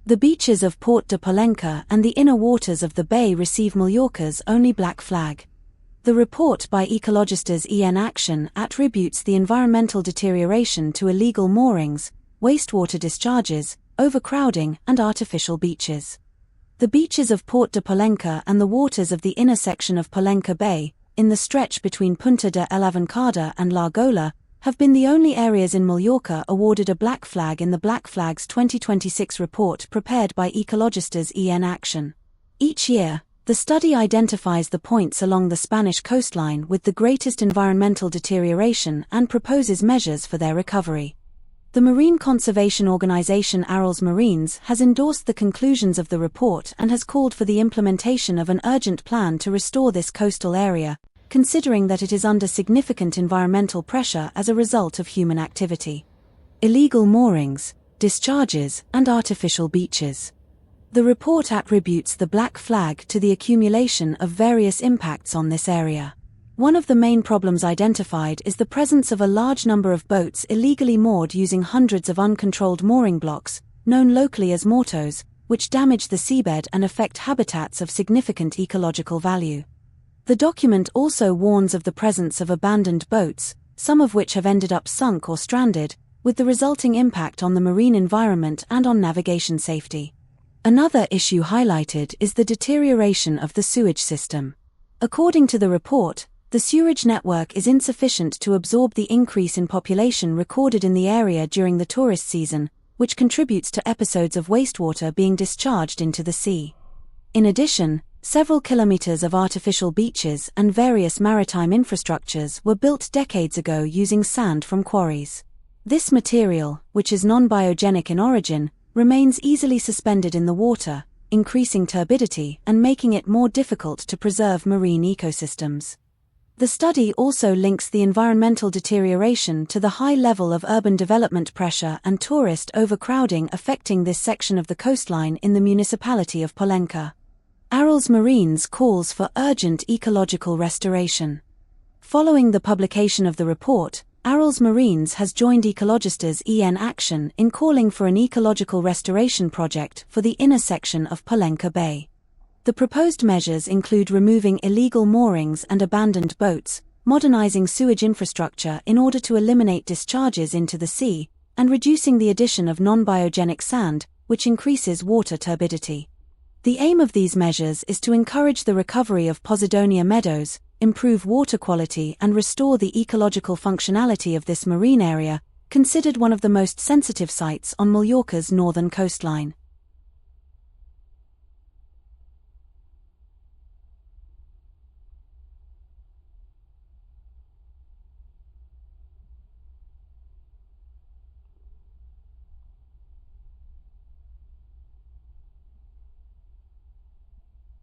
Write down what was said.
The beaches of Port de Pollença and the inner waters of the bay receive Mallorca's only black flag. The report by Ecologistas en Acción attributes the environmental deterioration to illegal moorings, wastewater discharges, overcrowding, and artificial beaches. The beaches of Port de Pollença and the waters of the inner section of Pollença Bay, in the stretch between Punta de Pollença and La Gola, have been the only areas in Mallorca awarded a black flag in the Black Flags 2026 report prepared by Ecologistas en Acción. Each year, the study identifies the points along the Spanish coastline with the greatest environmental deterioration and proposes measures for their recovery. The marine conservation organization Arrels Marines has endorsed the conclusions of the report and has called for the implementation of an urgent plan to restore this coastal area, considering that it is under significant environmental pressure as a result of human activity. Illegal moorings, discharges, and artificial beaches. The report attributes the black flag to the accumulation of various impacts on this area. One of the main problems identified is the presence of a large number of boats illegally moored using hundreds of uncontrolled mooring blocks, known locally as mortos, which damage the seabed and affect habitats of significant ecological value. The document also warns of the presence of abandoned boats, some of which have ended up sunk or stranded, with the resulting impact on the marine environment and on navigation safety. Another issue highlighted is the deterioration of the sewage system. According to the report, the sewerage network is insufficient to absorb the increase in population recorded in the area during the tourist season, which contributes to episodes of wastewater being discharged into the sea. In addition, several kilometers of artificial beaches and various maritime infrastructures were built decades ago using sand from quarries. This material, which is non-biogenic in origin, remains easily suspended in the water, increasing turbidity and making it more difficult to preserve marine ecosystems. The study also links the environmental deterioration to the high level of urban development pressure and tourist overcrowding affecting this section of the coastline in the municipality of Pollença. Arrels Marines calls for urgent ecological restoration. Following the publication of the report, Arrels Marines has joined Ecologistas en Acción in calling for an ecological restoration project for the inner section of Pollença Bay. The proposed measures include removing illegal moorings and abandoned boats, modernizing sewage infrastructure in order to eliminate discharges into the sea, and reducing the addition of non-biogenic sand, which increases water turbidity. The aim of these measures is to encourage the recovery of Posidonia meadows, improve water quality and restore the ecological functionality of this marine area, considered one of the most sensitive sites on Mallorca's northern coastline.